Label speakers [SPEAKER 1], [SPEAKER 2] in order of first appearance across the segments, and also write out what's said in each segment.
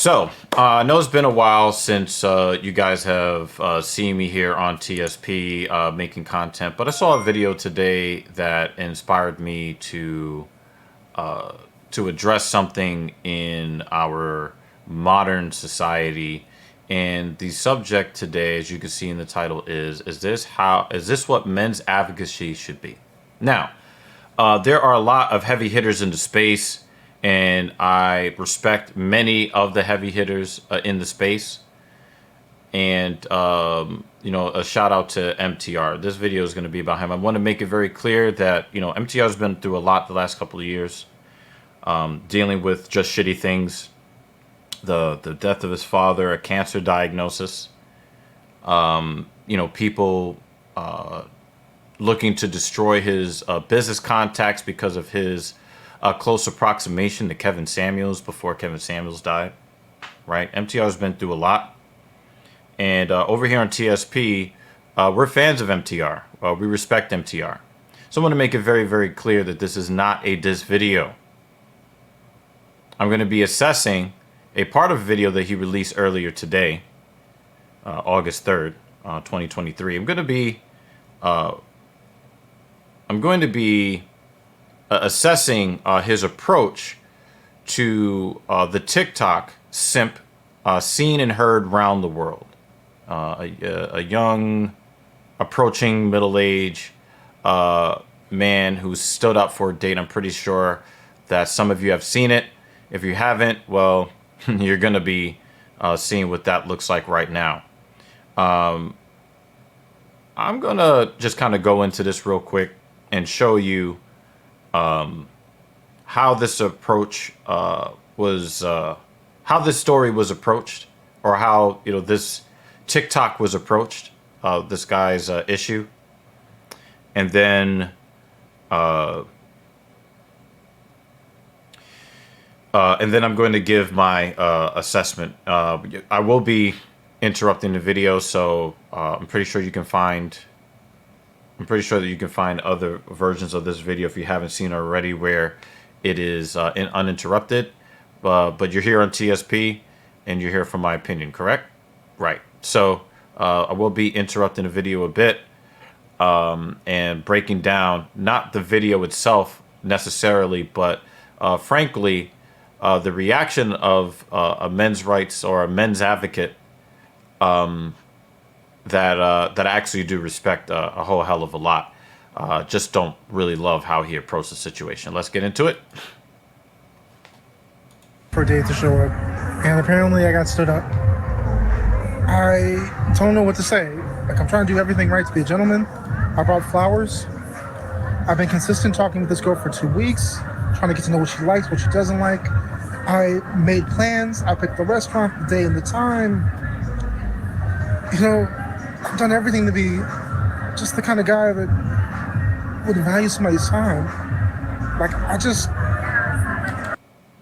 [SPEAKER 1] I know it's been a while since you guys have seen me here on TSP making content, but I saw a video today that inspired me to address something in our modern society. And the subject today, as you can see in the title, is this what men's advocacy should be? Now, there are a lot of heavy hitters into space, and I respect many of the heavy hitters in the space. And a shout out to MTR. This video is going to be about him. I want to make it very clear that MTR has been through a lot the last couple of years, dealing with just shitty things. The death of his father, a cancer diagnosis, people looking to destroy his business contacts because of his close approximation to Kevin Samuels before Kevin Samuels died, right? MTR has been through a lot. And over here on TSP, we're fans of MTR. We respect MTR. So I want to make it very, very clear that this is not a diss video. I'm going to be assessing a part of a video that he released earlier today, August 3rd, 2023. I'm going to be assessing his approach to the TikTok simp seen and heard around the world. A young, approaching middle age man who stood up for a date. I'm pretty sure that some of you have seen it. If you haven't, well, you're going to be seeing what that looks like right now. I'm going to just kind of go into this real quick and show you how this approach how this story was approached, or how this TikTok was approached, this guy's issue. And then I'm going to give my assessment. I will be interrupting the video, so I'm pretty sure that you can find other versions of this video if you haven't seen it already, where it is uninterrupted. But you're here on TSP, and you're here for my opinion, correct? Right. So I will be interrupting the video a bit and breaking down not the video itself necessarily, but frankly, the reaction of a men's rights or a men's advocate that I actually do respect a whole hell of a lot. Just don't really love how he approached the situation. Let's get into it.
[SPEAKER 2] For a date to show up, and apparently I got stood up. I don't know what to say. Like, I'm trying to do everything right to be a gentleman. I brought flowers. I've been consistent talking with this girl for 2 weeks, trying to get to know what she likes, what she doesn't like. I made plans. I picked the restaurant, the day, and the time. I've done everything to be just the kind of guy that would value somebody's time.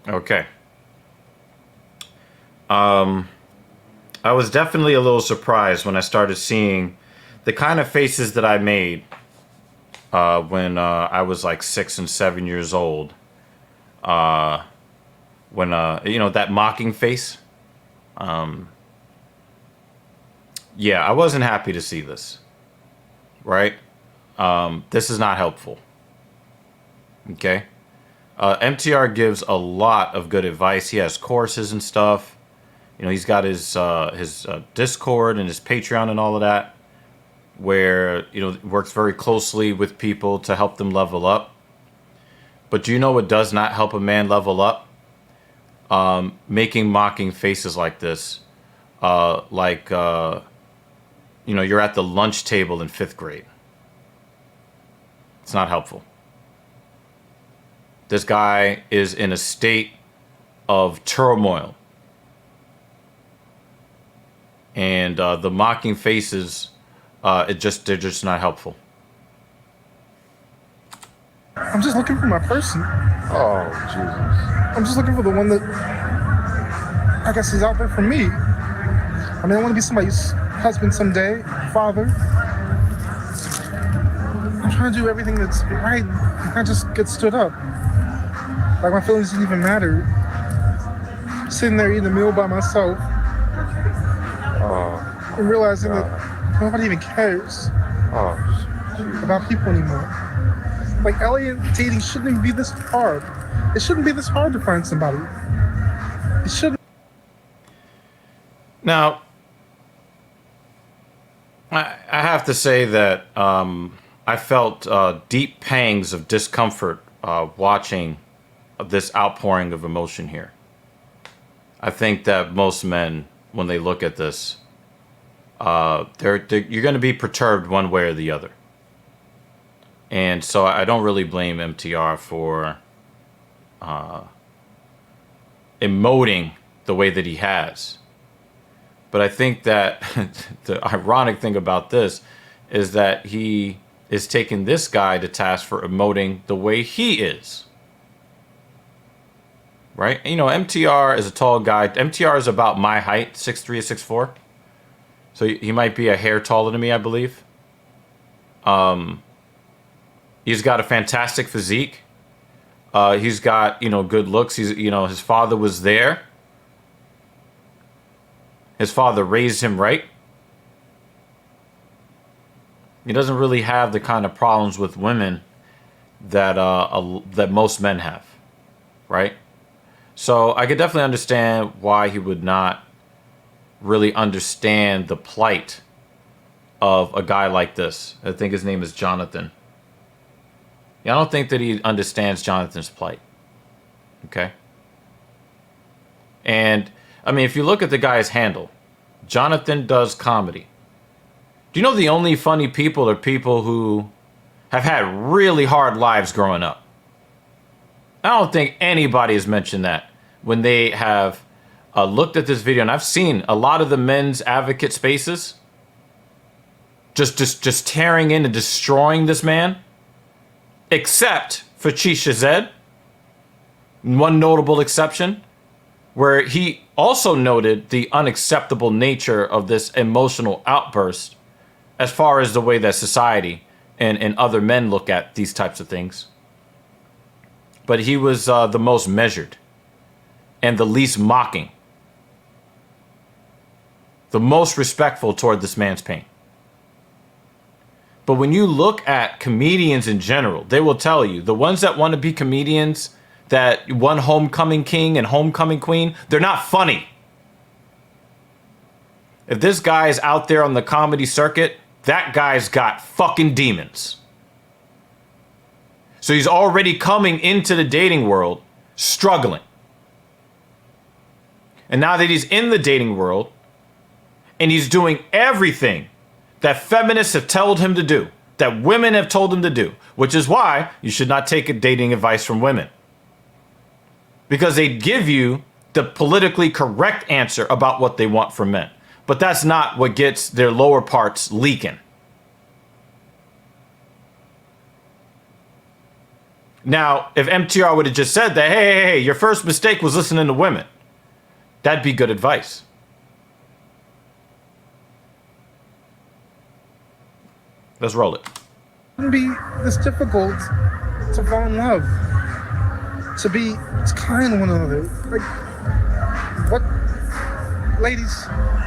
[SPEAKER 1] Okay. I was definitely a little surprised when I started seeing the kind of faces that I made when I was like 6 and 7 years old. When that mocking face. Yeah, I wasn't happy to see this. Right? This is not helpful. Okay? MTR gives a lot of good advice. He has courses and stuff. He's got his Discord and his Patreon and all of that, where works very closely with people to help them level up. But do you know what does not help a man level up? Making mocking faces like this, you're at the lunch table in 5th grade. It's not helpful. This guy is in a state of turmoil. And the mocking faces, they're just not helpful.
[SPEAKER 2] I'm just looking for my person.
[SPEAKER 3] Oh, Jesus.
[SPEAKER 2] I'm just looking for the one that I guess is out there for me. I want to be somebody's husband someday, father. I'm trying to do everything that's right, and I just get stood up. Like, my feelings didn't even matter. sitting there eating a meal by myself
[SPEAKER 3] Oh,
[SPEAKER 2] and realizing
[SPEAKER 3] God.
[SPEAKER 2] that nobody even cares
[SPEAKER 3] Oh,
[SPEAKER 2] about people anymore. Like, alien dating shouldn't even be this hard. It shouldn't be this hard to find somebody. It shouldn't.
[SPEAKER 1] Now, I have to say that I felt deep pangs of discomfort watching this outpouring of emotion here. I think that most men, when they look at this, you're going to be perturbed one way or the other. And so I don't really blame MTR for emoting the way that he has. But I think that the ironic thing about this is that he is taking this guy to task for emoting the way he is. Right? You know, MTR is a tall guy. MTR is about my height, 6'3" or 6'4". So he might be a hair taller than me, I believe. He's got a fantastic physique. He's got, good looks. His father was there. His father raised him right. He doesn't really have the kind of problems with women that that most men have, right? So I could definitely understand why he would not really understand the plight of a guy like this. I think his name is Jonathan. Yeah, I don't think that he understands Jonathan's plight. Okay? And, I mean, if you look at the guy's handle, Jonathan does comedy. Do you know the only funny people are people who have had really hard lives growing up? I don't think anybody has mentioned that when they have looked at this video. And I've seen a lot of the men's advocate spaces just tearing in and destroying this man. Except for Chisha Zed. One notable exception, where he also noted the unacceptable nature of this emotional outburst as far as the way that society and other men look at these types of things. But he was the most measured and the least mocking, the most respectful toward this man's pain. But when you look at comedians in general, they will tell you, the ones that want to be comedians, that one homecoming king and homecoming queen, they're not funny. If this guy is out there on the comedy circuit, that guy's got fucking demons. So he's already coming into the dating world struggling. And now that he's in the dating world and he's doing everything that feminists have told him to do, that women have told him to do, which is why you should not take a dating advice from women. Because they give you the politically correct answer about what they want from men. But that's not what gets their lower parts leaking. Now, if MTR would have just said that, hey, your first mistake was listening to women, that'd be good advice. Let's roll it.
[SPEAKER 2] It shouldn't be this difficult to fall in love. To be kind to one another. Like, what? Ladies,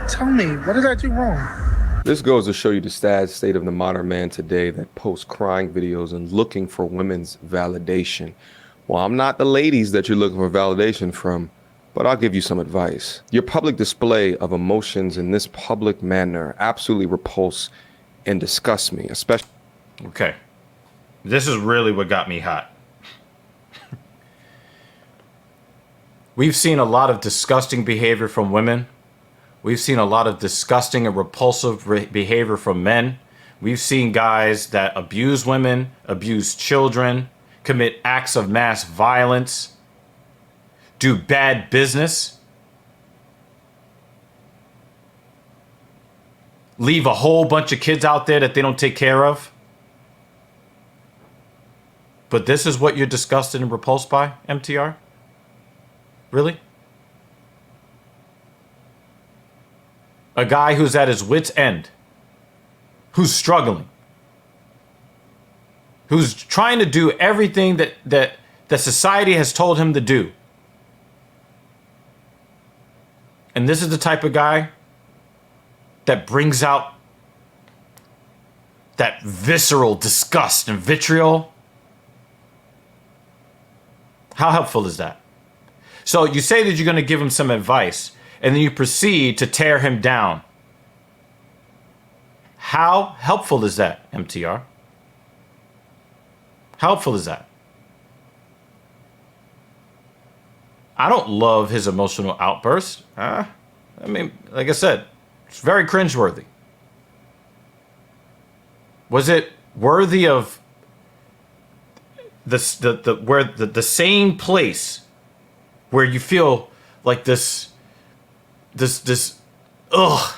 [SPEAKER 2] tell me, what did I do wrong?
[SPEAKER 3] This goes to show you the sad state of the modern man today that posts crying videos and looking for women's validation. Well, I'm not the ladies that you're looking for validation from, but I'll give you some advice. Your public display of emotions in this public manner absolutely repulse and disgust me, especially.
[SPEAKER 1] Okay. This is really what got me hot. We've seen a lot of disgusting behavior from women. We've seen a lot of disgusting and repulsive behavior from men. We've seen guys that abuse women, abuse children, commit acts of mass violence, do bad business, leave a whole bunch of kids out there that they don't take care of. But this is what you're disgusted and repulsed by, MTR? Really? A guy who's at his wit's end, who's struggling, who's trying to do everything that society has told him to do. And this is the type of guy that brings out that visceral disgust and vitriol. How helpful is that? So you say that you're going to give him some advice, and then you proceed to tear him down. How helpful is that, MTR? How helpful is that? I don't love his emotional outbursts. I mean, like I said, it's very cringeworthy. Was it worthy of the same place where you feel like this ugh,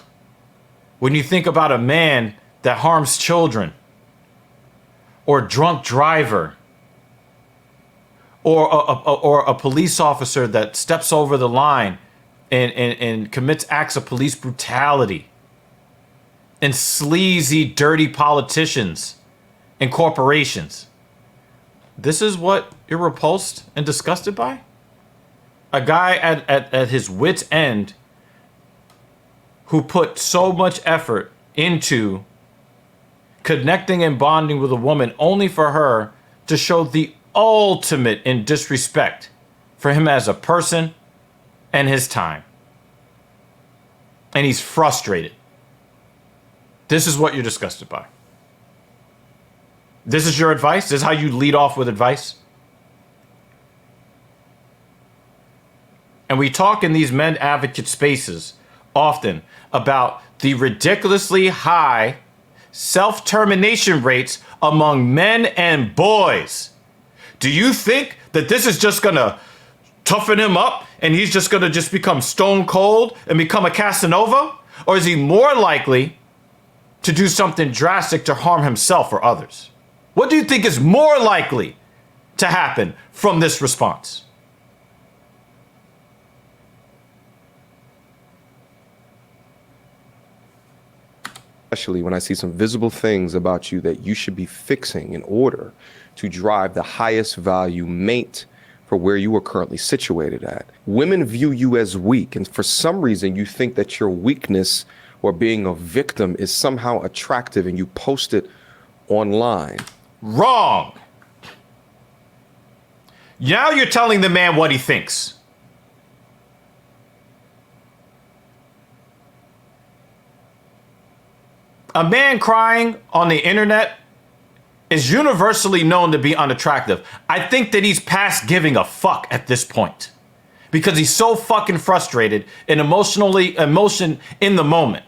[SPEAKER 1] when you think about a man that harms children, or a drunk driver, or a police officer that steps over the line and commits acts of police brutality, and sleazy, dirty politicians and corporations? This is what you're repulsed and disgusted by? A guy at his wit's end who put so much effort into connecting and bonding with a woman only for her to show the ultimate in disrespect for him as a person and his time. And he's frustrated. This is what you're disgusted by. This is your advice? This is how you lead off with advice? And we talk in these men advocate spaces often about the ridiculously high self-termination rates among men and boys. Do you think that this is just gonna toughen him up and he's just gonna just become stone cold and become a Casanova? Or is he more likely to do something drastic to harm himself or others? What do you think is more likely to happen from this response?
[SPEAKER 3] Especially when I see some visible things about you that you should be fixing in order to drive the highest value mate for where you are currently situated at. Women view you as weak, and for some reason you think that your weakness or being a victim is somehow attractive, and you post it online.
[SPEAKER 1] Wrong. Now you're telling the man what he thinks. A man crying on the internet is universally known to be unattractive. I think that he's past giving a fuck at this point because he's so fucking frustrated and emotion in the moment.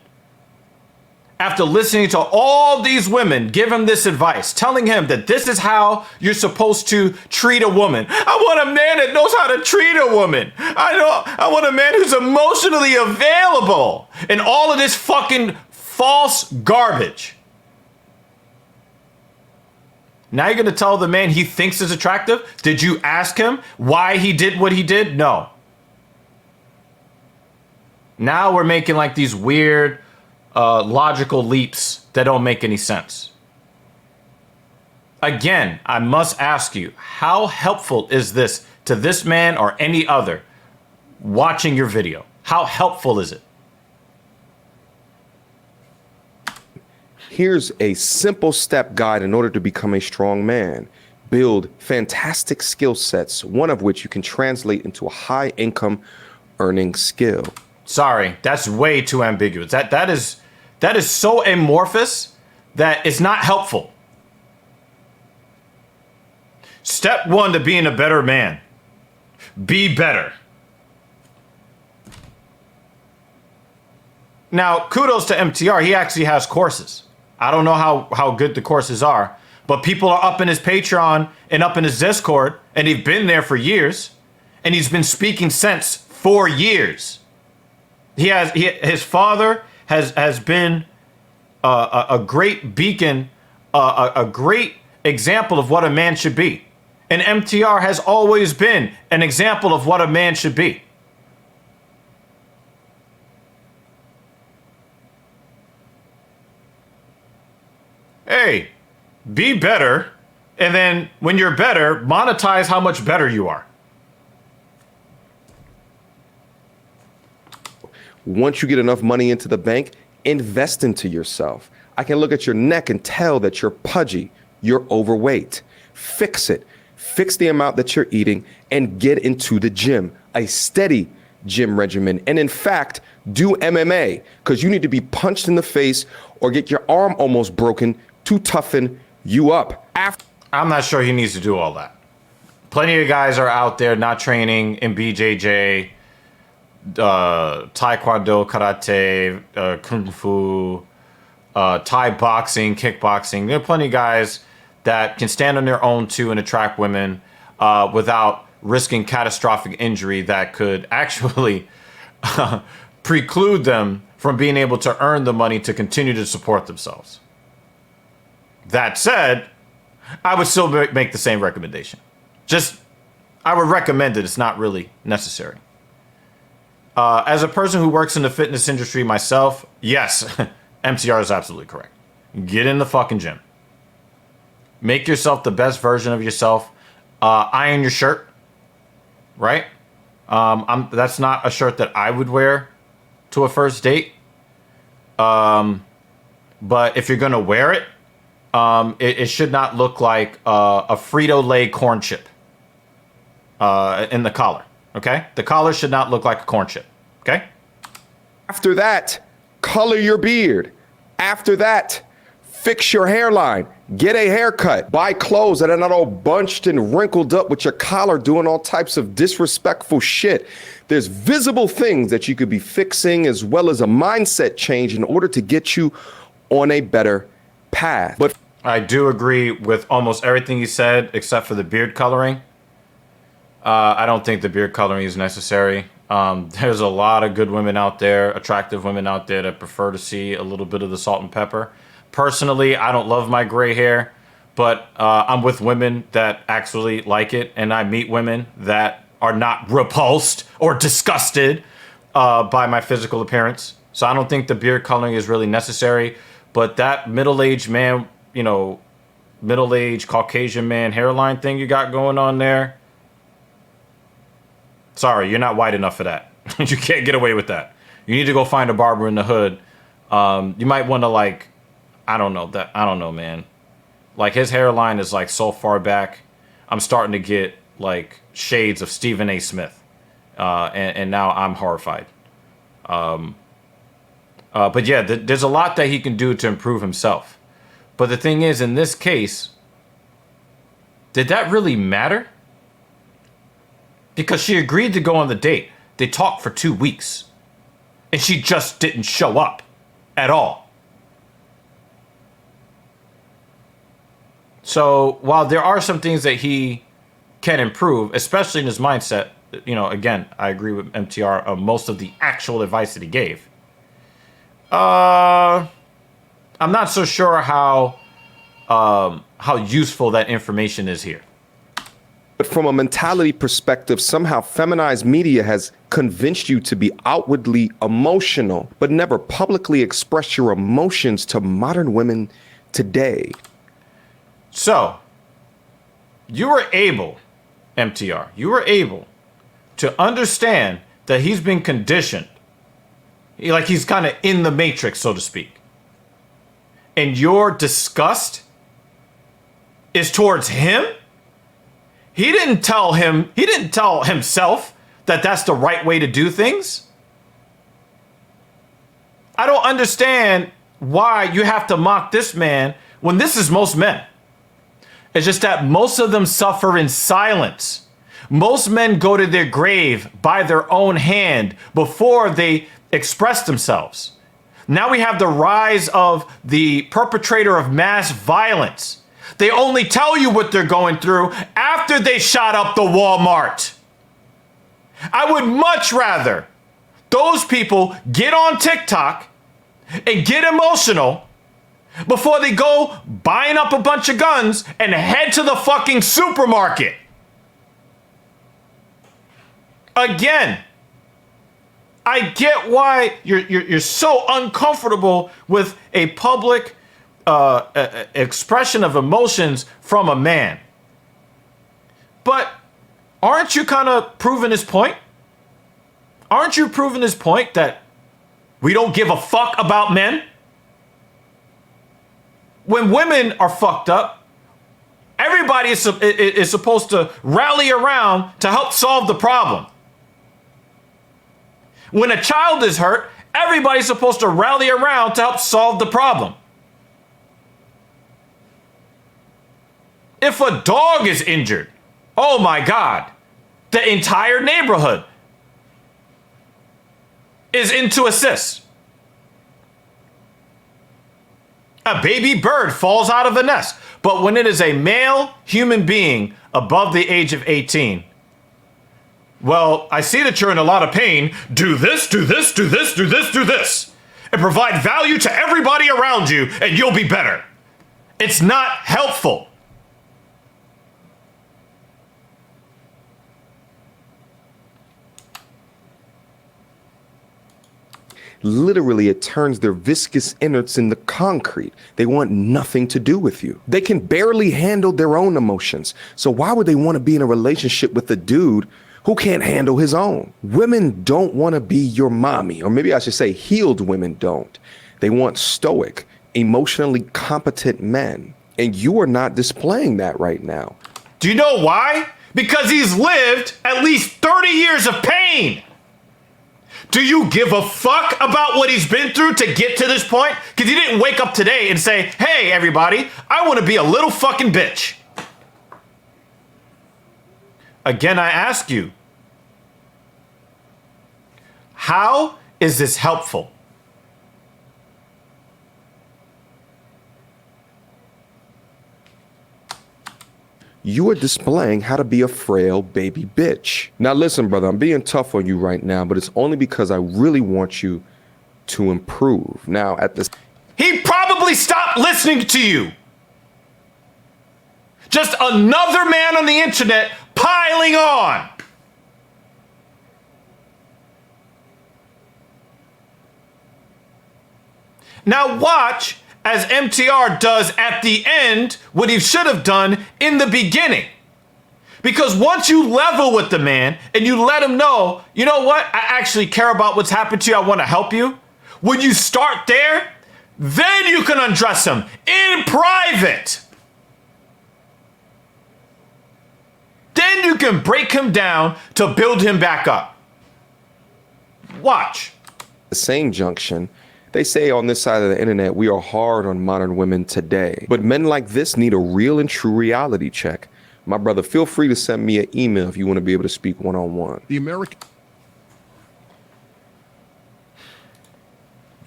[SPEAKER 1] After listening to all these women give him this advice, telling him that this is how you're supposed to treat a woman. I want a man that knows how to treat a woman. I want a man who's emotionally available, and all of this fucking false garbage. Now you're going to tell the man he thinks is attractive? Did you ask him why he did what he did? No. Now we're making like these weird logical leaps that don't make any sense. Again, I must ask you, how helpful is this to this man or any other watching your video? How helpful is it?
[SPEAKER 3] Here's a simple step guide in order to become a strong man. Build fantastic skill sets, one of which you can translate into a high income earning skill.
[SPEAKER 1] Sorry, that's way too ambiguous. That is so amorphous that it's not helpful. Step one to being a better man. Be better. Now, kudos to MTR. He actually has courses. I don't know how good the courses are, but people are up in his Patreon and up in his Discord, and they've been there for years, and he's been speaking sense for years. His father has been a great beacon, a great example of what a man should be. And MTR has always been an example of what a man should be. Hey, be better, and then when you're better, monetize how much better you are.
[SPEAKER 3] Once you get enough money into the bank, invest into yourself. I can look at your neck and tell that you're pudgy, you're overweight. Fix it. Fix the amount that you're eating and get into the gym, a steady gym regimen. And in fact, do MMA, because you need to be punched in the face or get your arm almost broken to toughen you up.
[SPEAKER 1] I'm not sure he needs to do all that. Plenty of guys are out there not training in BJJ, Taekwondo, Karate, Kung Fu, Thai boxing, kickboxing. There are plenty of guys that can stand on their own too and attract women without risking catastrophic injury that could actually preclude them from being able to earn the money to continue to support themselves. That said, I would still make the same recommendation. I would recommend it. It's not really necessary. As a person who works in the fitness industry myself, yes, MTR is absolutely correct. Get in the fucking gym. Make yourself the best version of yourself. Iron your shirt, right? That's not a shirt that I would wear to a first date. But if you're gonna wear it, it should not look like a Frito-Lay corn chip in the collar, okay? The collar should not look like a corn chip, okay?
[SPEAKER 3] After that, color your beard. After that, fix your hairline. Get a haircut. Buy clothes that are not all bunched and wrinkled up with your collar doing all types of disrespectful shit. There's visible things that you could be fixing as well as a mindset change in order to get you on a better path. But
[SPEAKER 1] I do agree with almost everything you said except for the beard coloring. I don't think the beard coloring is necessary. There's a lot of good women out there, attractive women out there that prefer to see a little bit of the salt and pepper. Personally, I don't love my gray hair, but I'm with women that actually like it, and I meet women that are not repulsed or disgusted by my physical appearance. So I don't think the beard coloring is really necessary, but that middle-aged man, middle-aged Caucasian man hairline thing you got going on there, sorry, you're not white enough for that. You can't get away with that. You need to go find a barber in the hood. You might want to I don't know, man. Like, his hairline is so far back. I'm starting to get shades of Stephen A. Smith. And now I'm horrified. But yeah, there's a lot that he can do to improve himself. But the thing is, in this case, did that really matter? Because she agreed to go on the date. They talked for 2 weeks. And she just didn't show up at all. So while there are some things that he can improve, especially in his mindset, again, I agree with MTR of most of the actual advice that he gave. I'm not so sure how useful that information is here.
[SPEAKER 3] But from a mentality perspective, somehow feminized media has convinced you to be outwardly emotional, but never publicly express your emotions to modern women today.
[SPEAKER 1] So, you were able, MTR, to understand that he's been conditioned. He's kind of in the matrix, so to speak. And your disgust is towards him? He didn't tell himself that that's the right way to do things. I don't understand why you have to mock this man when this is most men. It's just that most of them suffer in silence. Most men go to their grave by their own hand before they express themselves. Now we have the rise of the perpetrator of mass violence. They only tell you what they're going through after they shot up the Walmart. I would much rather those people get on TikTok and get emotional before they go buying up a bunch of guns and head to the fucking supermarket. Again, I get why you're so uncomfortable with a public expression of emotions from a man. But aren't you kind of proving his point? Aren't you proving his point that We don't give a fuck about men. When women are fucked up, everybody is supposed to rally around to help solve the problem. When a child is hurt, everybody's supposed to rally around to help solve the problem. If a dog is injured, oh my God, the entire neighborhood is in to assist. A baby bird falls out of a nest. But when it is a male human being above the age of 18, well, I see that you're in a lot of pain. Do this, do this, do this, do this, do this. And provide value to everybody around you, and you'll be better. It's not helpful.
[SPEAKER 3] Literally, it turns their viscous innards into concrete. They want nothing to do with you. They can barely handle their own emotions. So why would they want to be in a relationship with a dude who can't handle his own? Women don't want to be your mommy, or maybe I should say healed women don't. They want stoic, emotionally competent men. And you are not displaying that right now.
[SPEAKER 1] Do you know why? Because he's lived at least 30 years of pain. Do you give a fuck about what he's been through to get to this point? Because he didn't wake up today and say, hey, everybody, I want to be a little fucking bitch. Again, I ask you, how is this helpful?
[SPEAKER 3] You are displaying how to be a frail baby bitch. Now listen, brother, I'm being tough on you right now, but it's only because I really want you to improve. Now at this,
[SPEAKER 1] he probably stopped listening to you. Just another man on the internet piling on. Now watch as MTR does at the end what he should have done in the beginning. Because once you level with the man and you let him know, you know what, I actually care about what's happened to you, I want to help you. When you start there, then you can undress him in private. Then you can break him down to build him back up. Watch.
[SPEAKER 3] the same junction, they say on this side of the internet, we are hard on modern women today. But men like this need a real and true reality check. My brother, feel free to send me an email if you want to be able to speak one-on-one.
[SPEAKER 4] The American...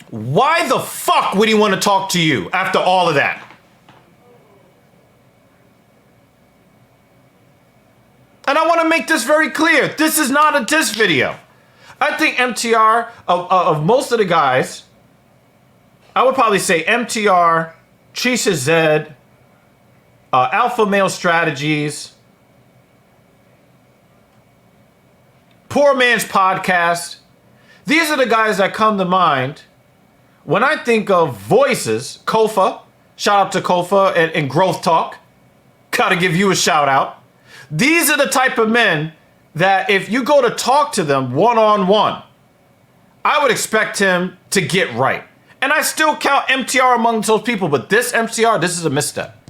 [SPEAKER 1] Why the fuck would he want to talk to you after all of that? And I want to make this very clear. This is not a diss video. I think MTR, of most of the guys, I would probably say MTR, Chisha Zed, Alpha Male Strategies, Poor Man's Podcast. These are the guys that come to mind when I think of voices. Kofa, shout out to Kofa and Growth Talk. Gotta give you a shout out. These are the type of men that if you go to talk to them one-on-one, I would expect him to get right. And I still count MTR among those people, but this MTR, this is a misstep.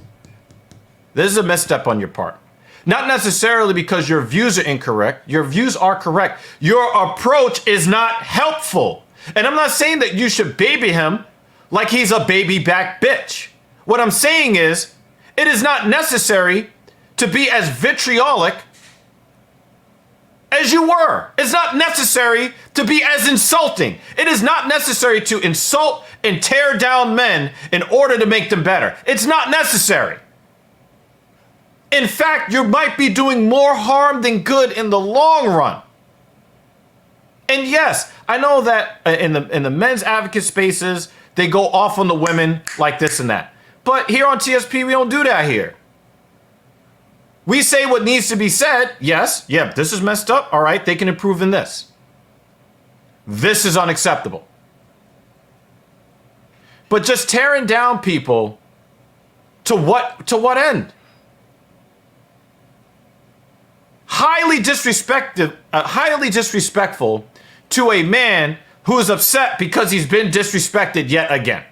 [SPEAKER 1] This is a misstep on your part. Not necessarily because your views are incorrect. Your views are correct. Your approach is not helpful. And I'm not saying that you should baby him like he's a baby back bitch. What I'm saying is, it is not necessary to be as vitriolic as you were. It's not necessary to be as insulting. It is not necessary to insult and tear down men in order to make them better. It's not necessary. In fact, you might be doing more harm than good in the long run. And yes, I know that in the men's advocate spaces, they go off on the women like this and that. But here on TSP, we don't do that here. We say what needs to be said. Yes, yeah, this is messed up. All right, they can improve in this. This is unacceptable. But just tearing down people to what end? Highly disrespectful to a man who is upset because he's been disrespected yet again.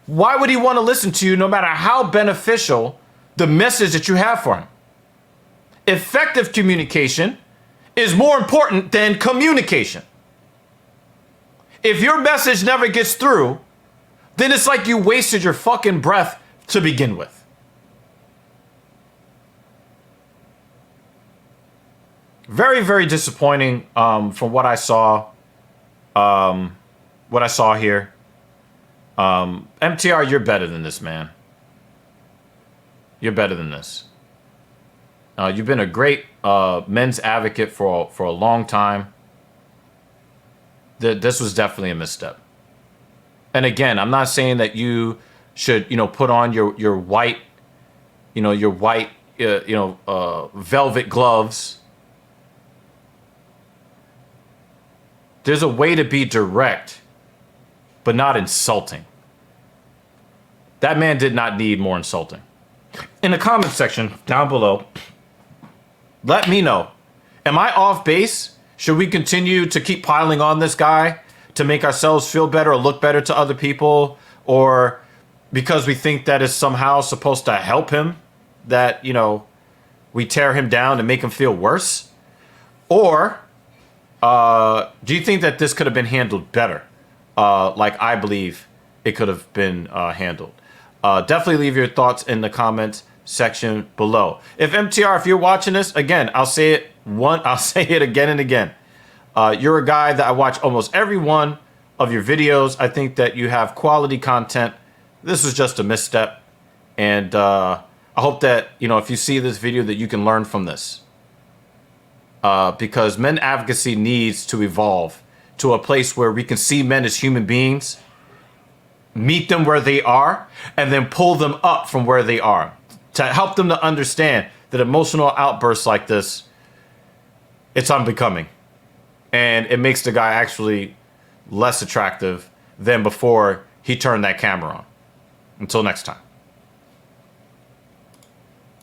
[SPEAKER 1] Why would he want to listen to you no matter how beneficial the message that you have for him? Effective communication is more important than communication. If your message never gets through, then it's like you wasted your fucking breath to begin with. Very, very disappointing from what I saw. What I saw here. MTR, you're better than this, man. You're better than this. You've been a great men's advocate for a long time. This was definitely a misstep. And again, I'm not saying that you should, put on your white, velvet gloves. There's a way to be direct, but not insulting. That man did not need more insulting. In the comment section down below, let me know. Am I off base? Should we continue to keep piling on this guy to make ourselves feel better or look better to other people? Or because we think that is somehow supposed to help him, that, we tear him down and make him feel worse? Or do you think that this could have been handled better? Like I believe it could have been handled. Definitely leave your thoughts in the comments section below. If MTR, if you're watching this, again, I'll say it again and again. You're a guy that I watch almost every one of your videos. I think that you have quality content. This was just a misstep. And I hope that, if you see this video, that you can learn from this. Because men advocacy needs to evolve to a place where we can see men as human beings, meet them where they are, and then pull them up from where they are to help them to understand that emotional outbursts like this, it's unbecoming. And it makes the guy actually less attractive than before he turned that camera on. Until next time.